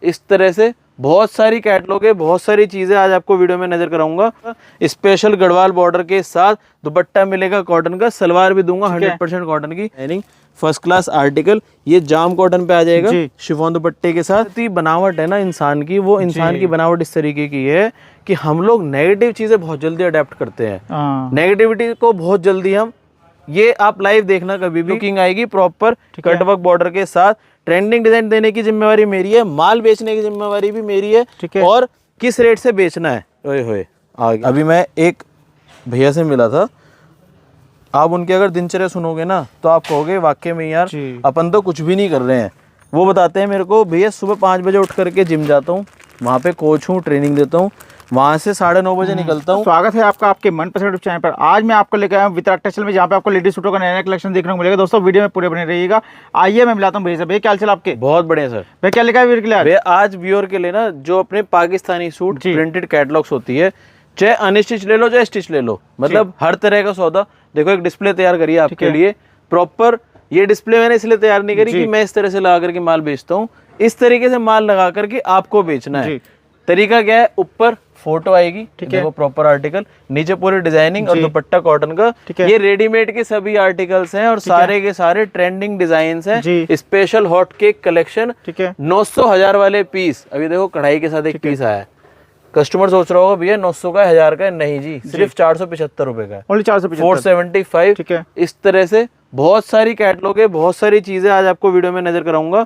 इस तरह से बहुत सारी कैटलॉग है, बहुत सारी चीजें आज आपको वीडियो में नजर कराऊंगा। स्पेशल गढ़वाल बॉर्डर के साथ दुपट्टा मिलेगा कॉटन का, सलवार भी दूंगा 100% कॉटन की, फर्स्ट क्लास आर्टिकल। ये जाम कॉटन पे आ जाएगा शिफॉन दुपट्टे के साथ। बनावट है ना इंसान की, वो इंसान की बनावट इस तरीके की है कि हम लोग नेगेटिव चीजें बहुत जल्दी अडेप्ट करते हैं, नेगेटिविटी को बहुत जल्दी हम, ये आप लाइव देखना कभी भी। लुकिंग आएगी प्रॉपर कटवर्क बॉर्डर के साथ। ट्रेंडिंग डिजाइन देने की जिम्मेवारी मेरी है, माल बेचने की जिम्मेवारी भी मेरी है, और किस रेट से बेचना है। ओए होए अभी मैं एक भैया से मिला था, आप उनकी अगर दिनचर्या सुनोगे ना तो आप कहोगे वाकई में यार अपन तो कुछ भी नहीं कर रहे हैं। वो बताते हैं मेरे को, भैया सुबह 5 बजे उठ करके जिम जाता हूँ, वहाँ पे कोच हूँ, ट्रेनिंग देता हूँ, वहाँ से 9:30 बजे निकलता हूँ। स्वागत है आपका आपके मनपसंद चैनल पर। आज मैं आपको लेकर आया हूँ वितरक टेक्सटाइल में, जहाँ पे आपको लेडीज सूटों का नया नया कलेक्शन देखने को मिलेगा। दोस्तों वीडियो में पूरे बने रहिएगा। आइए मैं मिलाता हूँ भैया से। भैया क्या हाल चाल आपके? बहुत बढ़िया सर। भैया क्या लेकर आए के लिए? भैया आज व्यूअर के लिए ना जो अपने पाकिस्तानी सूट प्रिंटेड कैटलॉग्स होती है, चाहे अनस्टिच ले लो चाहे स्टिच ले लो, मतलब हर तरह का सौदा। देखो एक डिस्प्ले तैयार करिए आपके लिए प्रॉपर। ये डिस्प्ले मैंने इसलिए तैयार नहीं करी कि मैं इस तरह से लगा करके माल बेचता हूँ, इस तरीके से माल लगा करके आपको बेचना है। तरीका क्या है, ऊपर फोटो आएगी, ठीक है, वो प्रॉपर आर्टिकल, नीचे पूरी डिजाइनिंग और दुपट्टा कॉटन का। ये रेडीमेड के सभी आर्टिकल्स हैं और सारे के सारे ट्रेंडिंग डिजाइन्स हैं। स्पेशल हॉट केक कलेक्शन, ठीक है, 900-1000 वाले पीस। अभी देखो कढ़ाई के साथ एक पीस आया है। कस्टमर सोच रहा होगा भैया 900 का 1000 का, नहीं जी, सिर्फ 475 रुपए का है, ओनली 475, ठीक है। इस तरह से बहुत सारी कैटलॉग है, बहुत सारी चीजें आज आपको वीडियो में नजर कराऊंगा।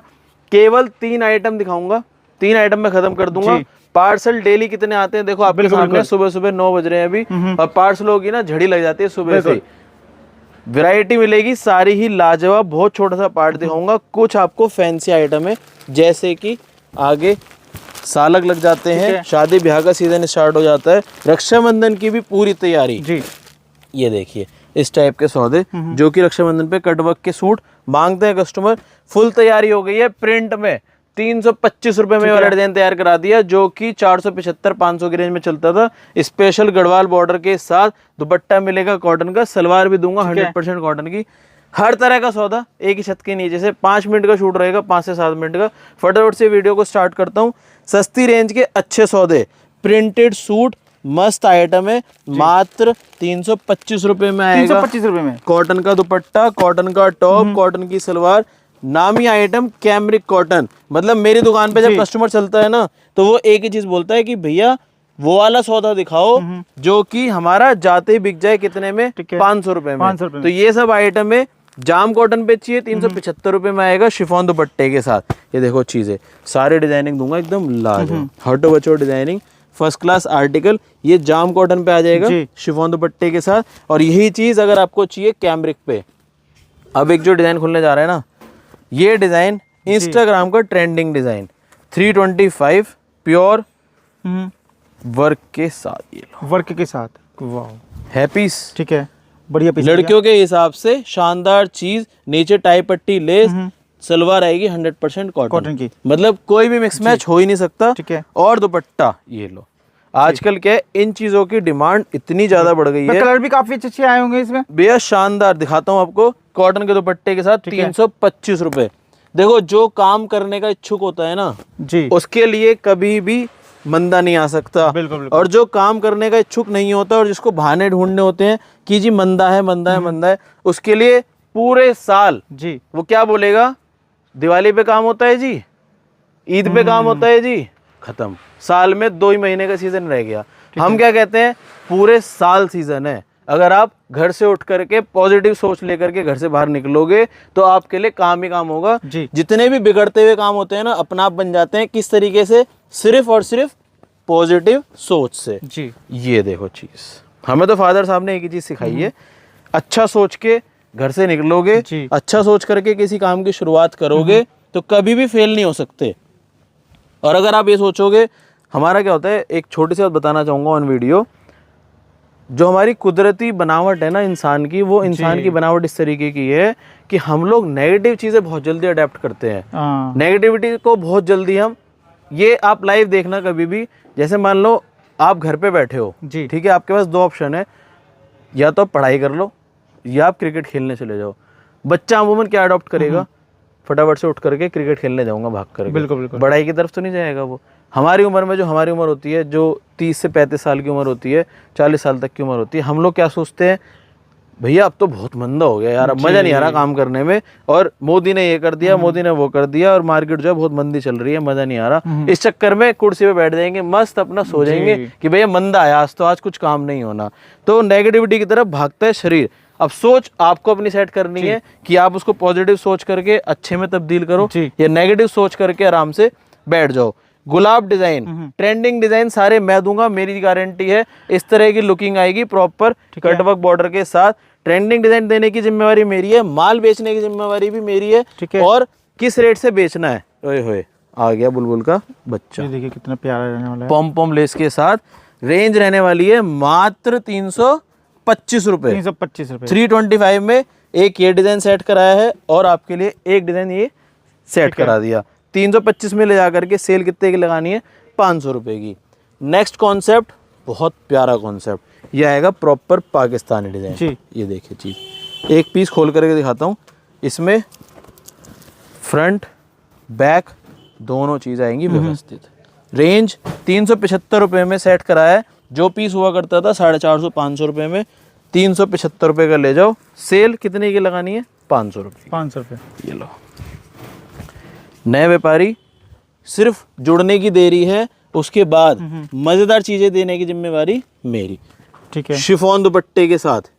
केवल 3 आइटम दिखाऊंगा, 3 आइटम में खत्म कर दूंगा। पार्सल डेली कितने आते हैं देखो आपके सामने, सुबह सुबह 9 बज रहे हैं अभी, और पार्सलों की ना झड़ी लग जाती है सुबह से। वैरायटी मिलेगी सारी ही लाजवाब। बहुत छोटा सा पार्ट दिखाऊंगा, कुछ आपको फैंसी आइटम है, जैसे कि आगे सालक लग जाते हैं, शादी ब्याह का सीजन स्टार्ट हो जाता है, रक्षाबंधन की भी पूरी तैयारी जी। ये देखिए इस टाइप के सौदे, जो कि रक्षाबंधन पे कटवर्क के सूट मांगते हैं कस्टमर। फुल तैयारी हो गई है प्रिंट में। 325 रुपए में वाला डिजाइन तैयार करा दिया, जो कि 475-500 की रेंज में चलता था। स्पेशल गढ़वाल बॉर्डर के साथ दुपट्टा मिलेगा कॉटन का, सलवार भी दूंगा 100% कॉटन की। हर तरह का सौदा एक ही छत के नीचे से। 5 मिनट का शूट रहेगा, 5 से 7 मिनट का। फटाफट से वीडियो को स्टार्ट करता हूँ। सस्ती रेंज के अच्छे सौदे, प्रिंटेड सूट, मस्त आइटम है, मात्र 325 रुपए में आएगा। 325 रुपए में कॉटन का दुपट्टा, कॉटन का टॉप, कॉटन की सलवार, नामी आइटम कैमरिक कॉटन। मतलब मेरी दुकान पे जब कस्टमर चलता है ना तो वो एक ही चीज बोलता है कि भैया वो वाला सौदा दिखाओ जो कि हमारा जाते ही बिक जाए कितने में, 500 रुपए में। तो ये सब आइटम है। जाम कॉटन पे चाहिए 375 रुपए में आएगा शिफॉन दुपट्टे के साथ। ये देखो चीजें सारे डिजाइनिंग दूंगा एकदम लाजवाब, हटो बचो डिजाइनिंग, फर्स्ट क्लास आर्टिकल। ये जाम कॉटन पे आ जाएगा शिफॉन दुपट्टे के साथ। और यही चीज अगर आपको चाहिए कैमरिक पे, अब एक जो डिजाइन खुलने जा रहा है ना, ये डिजाइन इंस्टाग्राम का ट्रेंडिंग डिजाइन 325 प्योर वर्क के साथ, ये वर्क के साथ, वाह है पीस, ठीक है, बढ़िया पीस। लड़कियों के हिसाब से शानदार चीज, नीचे टाई पट्टी लेस, सलवार आएगी 100% कॉटन की, मतलब कोई भी मिक्स मैच हो ही नहीं सकता, ठीक है। और दुपट्टा ये लो। आजकल क्या है, इन चीजों की डिमांड इतनी ज्यादा बढ़ गई है। कलर भी काफी अच्छे आए होंगे इसमें, बेहद शानदार। दिखाता हूँ आपको, कॉटन के दुपट्टे के साथ 325 रुपए। देखो जो काम करने का इच्छुक होता है ना जी, उसके लिए कभी भी मंदा नहीं आ सकता। बिल्कुल। और जो काम करने का इच्छुक नहीं होता और जिसको बहाने ढूंढने होते हैं कि जी मंदा है मंदा है मंदा है, उसके लिए पूरे साल जी वो क्या बोलेगा, दिवाली पे काम होता है जी, ईद पे काम होता है जी, खत्म। साल में 2 ही महीने का सीजन रह गया। हम क्या कहते हैं, पूरे साल सीजन है। अगर आप घर से उठ करके पॉजिटिव सोच लेकर के घर से बाहर निकलोगे तो आपके लिए काम ही काम होगा। जितने भी बिगड़ते हुए काम होते हैं ना, अपना आप बन जाते हैं। किस तरीके से, सिर्फ और सिर्फ पॉजिटिव सोच से जी। ये देखो चीज, हमें तो फादर साहब ने एक ही चीज सिखाई है, अच्छा सोच के घर से निकलोगे, अच्छा सोच करके किसी काम की शुरुआत करोगे तो कभी भी फेल नहीं हो सकते। और अगर आप ये सोचोगे, हमारा क्या होता है, एक छोटी सी बात बताना चाहूंगा ऑन वीडियो, जो हमारी कुदरती बनावट है ना इंसान की, वो इंसान की बनावट इस तरीके की है कि हम लोग नेगेटिव चीजें बहुत जल्दी अडेप्ट करते हैं, नेगेटिविटी को बहुत जल्दी हम, ये आप लाइव देखना कभी भी। जैसे मान लो आप घर पे बैठे हो जी, ठीक है, आपके पास 2 ऑप्शन है, या तो आप पढ़ाई कर लो या आप क्रिकेट खेलने चले जाओ। बच्चा अमूमन क्या अडॉप्ट करेगा, फटाफट से उठ करके क्रिकेट खेलने जाऊंगा भाग करके। बिल्कुल बिल्कुल। बड़ाई की तरफ तो नहीं जाएगा वो। हमारी उम्र में जो हमारी उम्र होती है, जो 30 से 35 साल की उम्र होती है, 40 साल तक की उम्र होती है, हम लोग क्या सोचते हैं, भैया अब तो बहुत मंदा हो गया यार, अब मजा नहीं आ रहा काम करने में, और मोदी ने ये कर दिया, मोदी ने वो कर दिया, और मार्केट जो है बहुत मंदी चल रही है, मजा नहीं आ रहा। इस चक्कर में कुर्सी पे बैठ जाएंगे, मस्त अपना सो जाएंगे कि भैया मंदा आया आज, तो आज कुछ काम नहीं होना। तो नेगेटिविटी की तरफ भागता है शरीर। अब सोच आपको अपनी सेट करनी है कि आप उसको पॉजिटिव सोच करके अच्छे में तब्दील करो, या नेगेटिव सोच करके आराम से बैठ जाओ। गुलाब डिजाइन, ट्रेंडिंग डिजाइन सारे मैं दूंगा, मेरी गारंटी है। इस तरह की लुकिंग आएगी प्रॉपर कटवर्क बॉर्डर के साथ। ट्रेंडिंग डिजाइन देने की जिम्मेवारी मेरी है, माल बेचने की जिम्मेवारी भी मेरी है, और किस रेट से बेचना है। ओए होए, आ गया बुलबुल का बच्चा, ये देखिए कितना प्यारा रहने वाला है। पॉम पॉम लेस के साथ। रेंज रहने वाली है मात्र 325 रुपए। 325 रुपए। 325 में एक ये डिजाइन सेट कराया है, और आपके लिए एक डिजाइन ये सेट करा दिया। 325 में ले जाकर के सेल कितने की लगानी है, 500 रुपए की। नेक्स्ट कॉन्सेप्ट बहुत प्यारा कॉन्सेप्ट, ये आएगा प्रॉपर पाकिस्तानी डिजाइन। ये देखिए चीज, एक पीस खोल करके दिखाता हूँ। इसमें फ्रंट बैक दोनों चीज आएंगी व्यवस्थित। रेंज 375 रुपए में सेट कराया है। जो पीस हुआ करता था 450-500 रुपए में, 375 रुपए का ले जाओ। सेल कितने की लगानी है, 500 रुपये। 500 रुपये। ये लो, नए व्यापारी सिर्फ जुड़ने की देरी है, उसके बाद मजेदार चीजें देने की जिम्मेवारी मेरी। ठीक है। शिफॉन दुपट्टे के साथ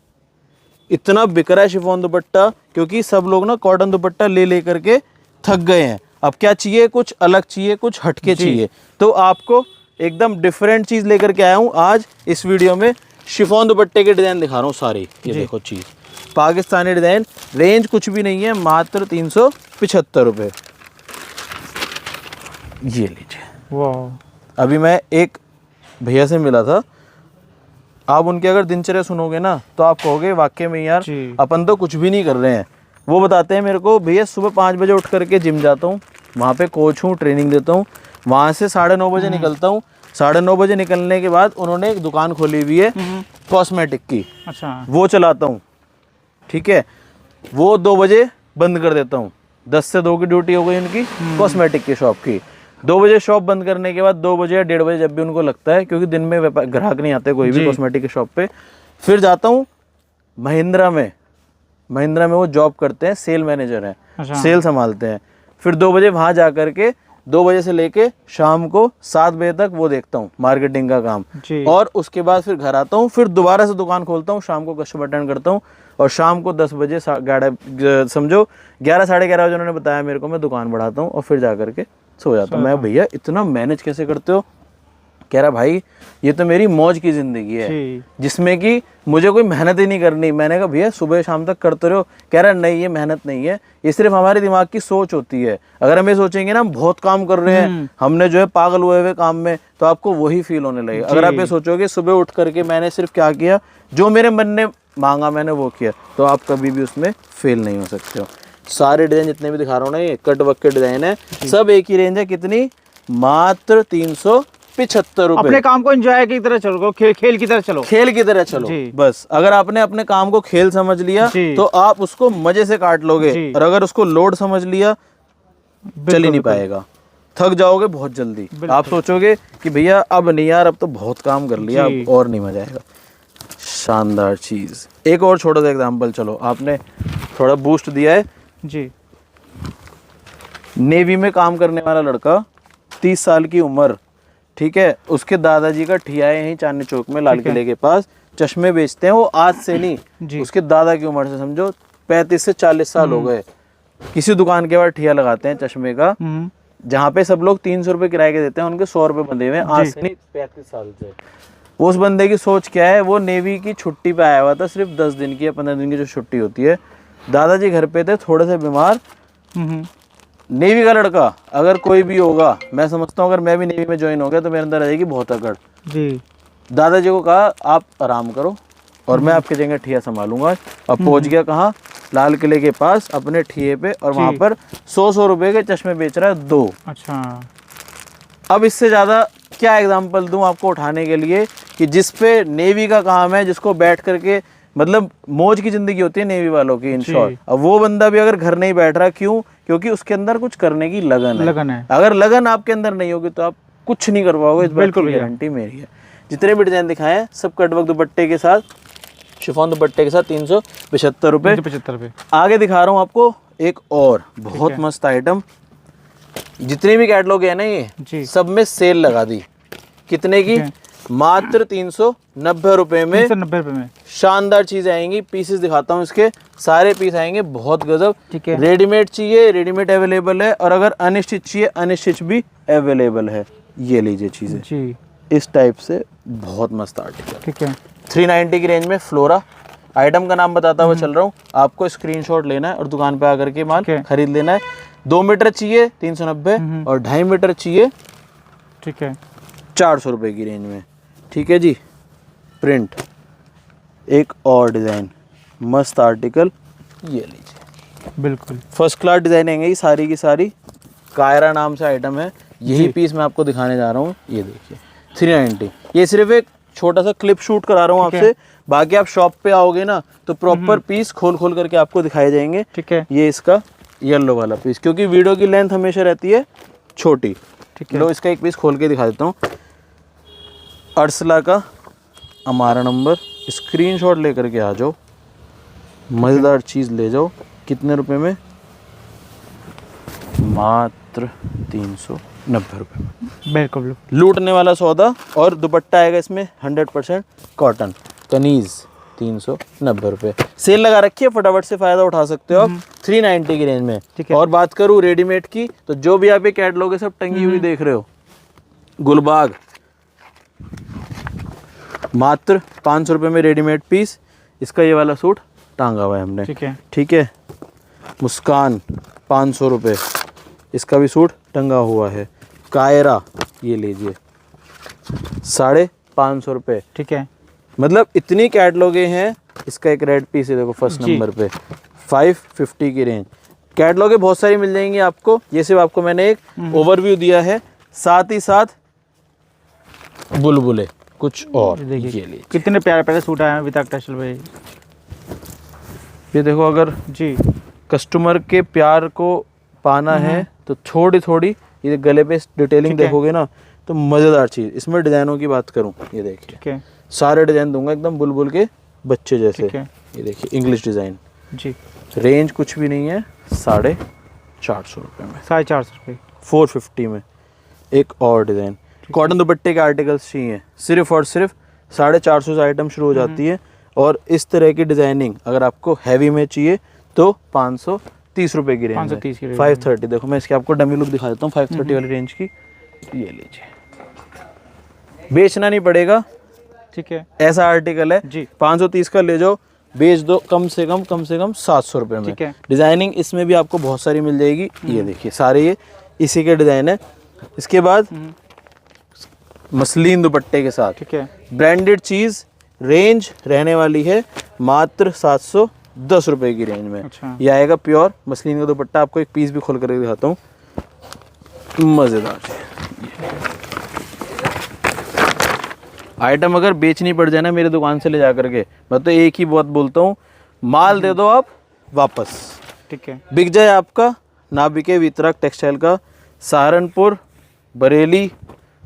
इतना बिक रहा है शिफॉन दुपट्टा, क्योंकि सब लोग ना कॉटन दुपट्टा ले ले करके थक गए हैं। अब क्या चाहिए, कुछ अलग चाहिए, कुछ हटके चाहिए। तो आपको एकदम डिफरेंट चीज लेकर के आया हूँ आज इस वीडियो में। शिफॉन दुपट्टे के डिजाइन दिखा रहा हूँ सारे। ये देखो चीज, पाकिस्तानी डिजाइन। रेंज कुछ भी नहीं है, मात्र 375 रुपये। ये लीजिए। वाह। अभी मैं एक भैया से मिला था, आप उनके अगर दिनचर्या सुनोगे ना तो आप कहोगे वाकई में यार अपन तो कुछ भी नहीं कर रहे हैं। वो बताते हैं मेरे को, भैया सुबह 5 बजे उठ करके जिम जाता हूँ, वहाँ पे कोच हूँ, ट्रेनिंग देता हूँ, वहाँ से 9:30 बजे निकलता हूँ। 9:30 बजे निकलने के बाद उन्होंने एक दुकान खोली हुई है कॉस्मेटिक की। अच्छा। वो चलाता हूँ, ठीक है। वो 2 बजे बंद कर देता हूँ। 10 से 2 की ड्यूटी हो गई उनकी कॉस्मेटिक की शॉप की। 2 बजे शॉप बंद करने के बाद 2 बजे या 1:30 बजे जब भी उनको लगता है, क्योंकि दिन में ग्राहक नहीं आते कोई भी कॉस्मेटिक की शॉप पे, फिर जाता हूँ महिंद्रा में। महिंद्रा में वो जॉब करते हैं, सेल मैनेजर हैं। अच्छा। सेल संभालते हैं। फिर 2 बजे वहाँ जा करके 2 बजे से लेके शाम को 7 बजे तक वो देखता हूँ मार्केटिंग का काम। और उसके बाद फिर घर आता हूँ, फिर दोबारा से दुकान खोलता हूँ, शाम को कस्टमर अटेंड करता हूँ, और शाम को 10 बजे समझो 11 साढ़े 11 बजे उन्होंने बताया मेरे को, मैं दुकान बढ़ाता हूँ और फिर जा करके सो जाता हूँ। मैं भैया इतना मैनेज कैसे करते हो? कह रहा भाई ये तो मेरी मौज की जिंदगी है, जिसमें कि मुझे कोई मेहनत ही नहीं करनी। मैंने कहा भैया सुबह शाम तक करते रहो। कह रहा नहीं, ये मेहनत नहीं है, ये सिर्फ हमारे दिमाग की सोच होती है। अगर हम ये सोचेंगे ना हम बहुत काम कर रहे हैं, हमने जो है पागल हुए हुए काम में, तो आपको वही फील होने लगेगा। अगर आप ये सोचोगे सुबह उठ करके मैंने सिर्फ क्या किया, जो मेरे मन ने मांगा मैंने वो किया, तो आप कभी भी उसमें फेल नहीं हो सकते हो। सारे डिजाइन जितने भी दिखा रहा हूँ ना, ये कट वर्क के डिजाइन है, सब एक ही रेंज है। कितनी? मात्र 375 रुपए। अपने काम को एंजॉय की तरह चलो, खेल की तरह चलो, खेल की तरह चलो बस। अगर आपने अपने काम को खेल समझ लिया तो आप उसको मजे से काट लोगे, और अगर उसको लोड समझ लिया चल ही नहीं पाएगा, थक जाओगे बहुत जल्दी। आप सोचोगे कि भैया अब नहीं यार, अब तो बहुत काम कर लिया, अब और नहीं मजा आएगा। शानदार चीज। एक और छोटा सा एग्जांपल, चलो आपने थोड़ा बूस्ट दिया है जी। नेवी में काम करने वाला लड़का, 30 साल की उम्र, ठीक है। उसके दादाजी का ठिया है यहीं चांदनी चौक में लाल किले के पास, चश्मे बेचते हैं। वो आज से नहीं, उसके दादा की उम्र से समझो 35 से 40 साल हो गए। किसी दुकान के बाद ठिया लगाते हैं चश्मे का, जहाँ पे सब लोग 300 रुपये किराए के देते हैं, उनके 100 रुपये बंधे हुए हैं आज से नहीं, 35 साल से। उस बंदे की सोच क्या है, वो नेवी की छुट्टी पे आया हुआ था, सिर्फ 10 दिन की या 15 दिन की जो छुट्टी होती है। दादाजी घर पे थे, थोड़े से बीमार। नेवी का लड़का अगर कोई भी होगा, मैं समझता हूँ अगर मैं भी नेवी में ज्वाइन हो गया तो मेरे अंदर रहेगी बहुत अकड़ जी। दादाजी को कहा आप आराम करो और मैं आपके जगह ठिया संभालूंगा। अब पहुंच गया कहाँ? लाल किले के पास अपने ठिये पे, और वहां पर 100 रुपए के चश्मे बेच रहा है 2। अच्छा। अब इससे ज्यादा क्या एग्जाम्पल दूं आपको उठाने के लिए कि जिस पे नेवी का काम है, जिसको बैठ करके मतलब मौज की जिंदगी होती है नेवी वालों की, इन शॉर्ट। अब वो बंदा भी अगर घर नहीं बैठ रहा, क्यों? क्योंकि उसके अंदर कुछ करने की लगन है। अगर लगन आपके अंदर नहीं होगी तो आप कुछ नहीं कर पाओगे, इस बात की गारंटी मेरी है। जितने भी डिजाइन दिखाए हैं सब कटवर्क दुपट्टे के साथ, शिफॉन दुपट्टे के साथ 375 रुपये। 375 रुपये। आगे दिखा रहा हूँ आपको एक और बहुत मस्त आइटम। जितने भी कैटलॉग है ना ये सब में सेल लगा दी। कितने की? मात्र 390 रुपये में। 390 रुपये में शानदार चीजें आएंगी। पीसेस दिखाता हूँ इसके, सारे पीस आएंगे बहुत गजब। ठीक है। रेडीमेड चाहिए रेडीमेड अवेलेबल है, और अगर अनस्टिच चाहिए अनस्टिच भी अवेलेबल है। ये लीजिए चीजें जी, इस टाइप से, बहुत मस्त आर्टिकल। ठीक है। 390 की रेंज में फ्लोरा। आइटम का नाम बताता हुआ चल रहा हूँ, आपको स्क्रीनशॉट लेना है और दुकान पे आकर के माल खरीद लेना है। 2 मीटर चाहिए 390, और 2.5 मीटर चाहिए, ठीक है, 400 रुपये की रेंज में। ठीक है जी। प्रिंट एक और डिज़ाइन, मस्त आर्टिकल, ये लीजिए। बिल्कुल फर्स्ट क्लास डिज़ाइन है, सारी की सारी कायरा नाम से आइटम है। यही पीस मैं आपको दिखाने जा रहा हूँ। ये देखिए 390। ये सिर्फ एक छोटा सा क्लिप शूट करा रहा हूँ आपसे, बाकी आप शॉप पे आओगे ना तो प्रॉपर पीस खोल खोल करके आपको दिखाए जाएंगे। ठीक है। ये इसका येलो वाला पीस, क्योंकि वीडियो की लेंथ हमेशा रहती है छोटी। ठीक है। लो इसका एक पीस खोल के दिखा देता हूँ। अर्सला का हमारा नंबर, स्क्रीनशॉट लेकर के आ जाओ, मज़ेदार चीज़ ले जाओ। कितने रुपए में? मात्र 390 रुपये में। बिल्कुल लूटने वाला सौदा। और दुपट्टा आएगा इसमें 100% कॉटन कनीज, 390 रुपये। सेल लगा रखी है, फटाफट से फ़ायदा उठा सकते हो आप 390 की रेंज में। ठीक है। और बात करूँ रेडीमेड की, तो जो भी आप ये कैटलॉग है सब टंगी हुई देख रहे हो, गुलबाग मात्र 500 रुपये में रेडीमेड पीस। इसका ये वाला सूट टांगा हुआ है हमने। ठीक है। ठीक है। मुस्कान 500 रुपये, इसका भी सूट टंगा हुआ है। कायरा ये लीजिए 550 रुपये। ठीक है। मतलब इतनी कैटलॉगे हैं। इसका एक रेड पीस है देखो फर्स्ट नंबर पे, 550 की रेंज। कैटलॉगे बहुत सारी मिल जाएंगी आपको, ये सिर्फ आपको मैंने एक ओवरव्यू दिया है। साथ ही साथ बुलबुले कुछ और देखिए, ये कितने प्यारे प्यारे सूट आए हैं विदाउट टैसल भाई। ये देखो, अगर जी कस्टमर के प्यार को पाना है तो थोड़ी थोड़ी ये गले पे डिटेलिंग देखोगे ना तो मज़ेदार चीज़। इसमें डिज़ाइनों की बात करूं, ये देखिए, ठीक है, सारे डिज़ाइन दूंगा एकदम बुलबुल के बच्चे जैसे। ये देखिए इंग्लिश डिज़ाइन जी। रेंज कुछ भी नहीं है, 450 रुपये में, 450 रुपये, 450 में। एक और डिज़ाइन, कॉटन दुपट्टे के आर्टिकल्स चाहिए, सिर्फ और सिर्फ 450 से आइटम शुरू हो जाती है। और इस तरह की डिज़ाइनिंग अगर आपको हैवी में चाहिए तो 530 रुपये की रेंज, 530 की 530। देखो मैं इसके आपको डमी लुक दिखा देता हूँ 530 वाली रेंज की। ये लीजिए, बेचना नहीं पड़ेगा, ठीक है, ऐसा आर्टिकल है जी। 530 का ले जाओ, बेच दो कम से कम 700 रुपये में। डिज़ाइनिंग इसमें भी आपको बहुत सारी मिल जाएगी। ये देखिए सारे ये इसी के डिज़ाइन है। इसके बाद मसलिन दुपट्टे के साथ, ठीक है, ब्रांडेड चीज़, रेंज रहने वाली है मात्र 710 रुपये की रेंज में। अच्छा। ये आएगा प्योर मसलिन का दुपट्टा। आपको एक पीस भी खोल कर दिखाता हूँ, मज़ेदार आइटम। अगर बेचनी पड़ जाए ना मेरे दुकान से ले जा करके, मैं तो एक ही बात बोलता हूँ, माल दे दो आप वापस, ठीक है, बिक जाए आपका ना बिके। वितरक टेक्सटाइल का सहारनपुर, बरेली,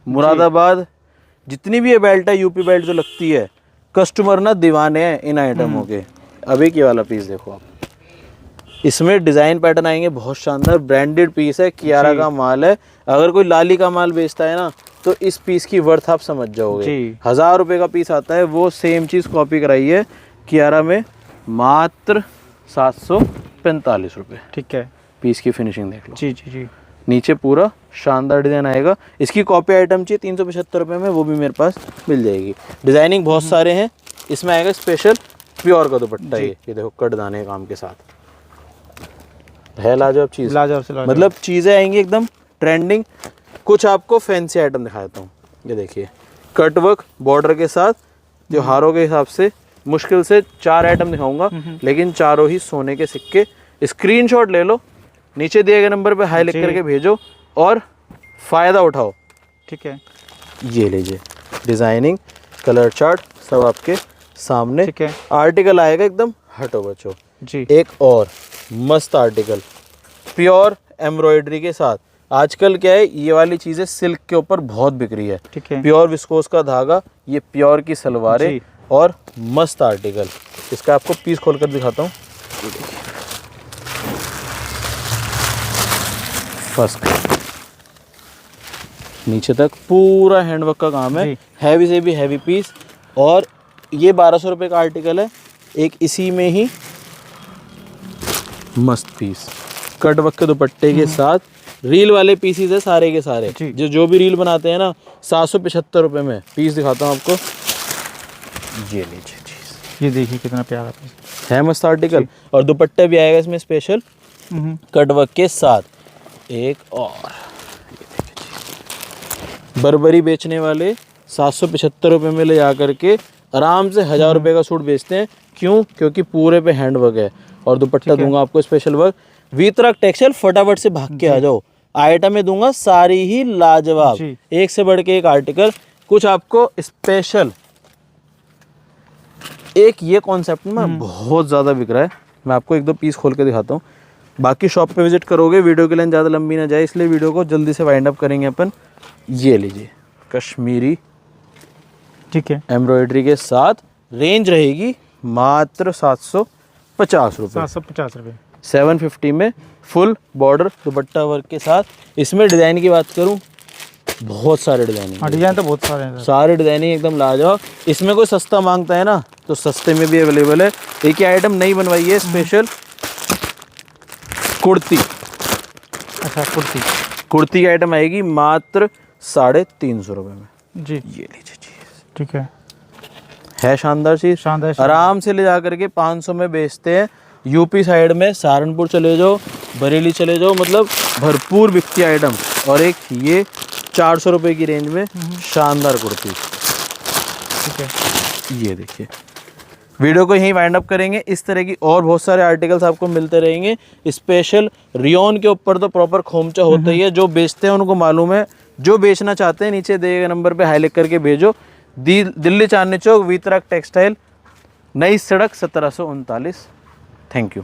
मुरादाबाद, जितनी भी ये बेल्ट है, यूपी बेल्ट जो लगती है, कस्टमर ना दीवाने हैं इन आइटमों के। अब एक ये वाला पीस देखो आप, इसमें डिज़ाइन पैटर्न आएंगे बहुत शानदार। ब्रांडेड पीस है, कियारा का माल है। अगर कोई लाली का माल बेचता है ना तो इस पीस की वर्थ आप समझ जाओगे। 1000 रुपये का पीस आता है, वो सेम चीज़ कॉपी कराई है कियारा में, मात्र 745 रुपये। ठीक है, पीस की फिनिशिंग देख लो। जी जी जी। नीचे पूरा शानदार डिज़ाइन आएगा। इसकी कॉपी आइटम चाहिए 375 रुपये में, वो भी मेरे पास मिल जाएगी। डिज़ाइनिंग बहुत सारे हैं। इसमें आएगा स्पेशल प्योर का दुपट्टा, ये देखो कट दाने काम के साथ है। लाजवाब चीज़, मतलब चीज़ें आएंगी एकदम ट्रेंडिंग। कुछ आपको फैंसी आइटम दिखा देता हूँ। ये देखिए कट वर्क बॉर्डर के साथ, त्योहारों के हिसाब से मुश्किल से 4 आइटम दिखाऊंगा, लेकिन चारों ही सोने के सिक्के। स्क्रीनशॉट ले लो, नीचे दिए गए नंबर पे हाई लिख करके भेजो और फ़ायदा उठाओ। ठीक है, ये लीजिए डिज़ाइनिंग, कलर चार्ट सब आपके सामने। ठीक है। आर्टिकल आएगा एकदम, हटो बच्चों, जी। एक और मस्त आर्टिकल प्योर एम्ब्रॉयडरी के साथ। आजकल क्या है, ये वाली चीजें सिल्क के ऊपर बहुत बिक रही है। ठीक है। प्योर विस्कोस का धागा, ये प्योर की सलवारें जी। और मस्त आर्टिकल। इसका आपको पीस खोलकर दिखाता हूँ। फर्स्ट नीचे तक पूरा हैंडवर्क का काम है, जी। हैवी से भी हैवी पीस। और ये 1200 रुपये का आर्टिकल है। एक इसी में ही मस्त पीस कटवर्क के दुपट्टे के साथ, रील वाले पीसीज है सारे के सारे। जी। जो भी रील बनाते हैं ना, 775 रुपये में पीस दिखाता हूँ आपको। ये लीजिए चीज, ये देखिए कितना प्यारा पीस है मस्त आर्टिकल। और दुपट्टा भी आएगा इसमें स्पेशल कटवर्क के साथ। एक और बर्बरी बेचने वाले 775 रुपये में ले जा करके आराम से 1000 रुपये का सूट बेचते हैं। क्यों? क्योंकि पूरे पे हैंड वर्क है। और दुपट्टा दूंगा आपको स्पेशल वर्क। वीतराग टेक्सटाइल, फटाफट से भाग के आ जाओ। आइटम में दूंगा सारी ही लाजवाब, एक से बढ़ के एक आर्टिकल। कुछ आपको स्पेशल, एक ये कॉन्सेप्ट में बहुत ज़्यादा बिक रहा है। मैं आपको एक दो पीस खोल के दिखाता हूँ। बाकी शॉप पे विजिट करोगे, वीडियो के लिए ज़्यादा लंबी ना जाए, इसलिए वीडियो को जल्दी से वाइंड अप करेंगे अपन। ये लीजिए कश्मीरी, ठीक है, एम्ब्रॉयडरी के साथ। रेंज रहेगी मात्र 750 रुपये। 750 रुपये। 750 में फुल बॉर्डर दुपट्टा वर्क के साथ। इसमें डिज़ाइन की बात करूं, बहुत सारे डिज़ाइनिंग। हाँ, डिज़ाइन तो बहुत सारे हैं सर। सारे डिज़ाइनिंग एकदम लाजवाब। इसमें कोई सस्ता मांगता है ना, तो सस्ते में भी अवेलेबल है। एक ही आइटम नई बनवाई है स्पेशल, कुर्ती। अच्छा, कुर्ती की आइटम आएगी मात्र 350 रुपये में। जी, ये लीजिए चीज़, ठीक है शानदार चीज़। शानदार। आराम से ले जा करके 500 में बेचते हैं। यूपी साइड में सहारनपुर चले जाओ, बरेली चले जाओ, मतलब भरपूर बिकती आइटम। और एक ये 400 रुपये की रेंज में शानदार कुर्ती, ठीक है। ये देखिए। वीडियो को यहीं वाइंड अप करेंगे। इस तरह की और बहुत सारे आर्टिकल्स आपको मिलते रहेंगे। स्पेशल रियोन के ऊपर तो प्रॉपर खोमचा होता ही है। जो बेचते हैं उनको मालूम है, जो बेचना चाहते हैं नीचे दिए गए नंबर पे हाई लिख करके भेजो। दिल्ली चांदनी चौक, वीतराग टेक्सटाइल, नई सड़क 1739। Thank you.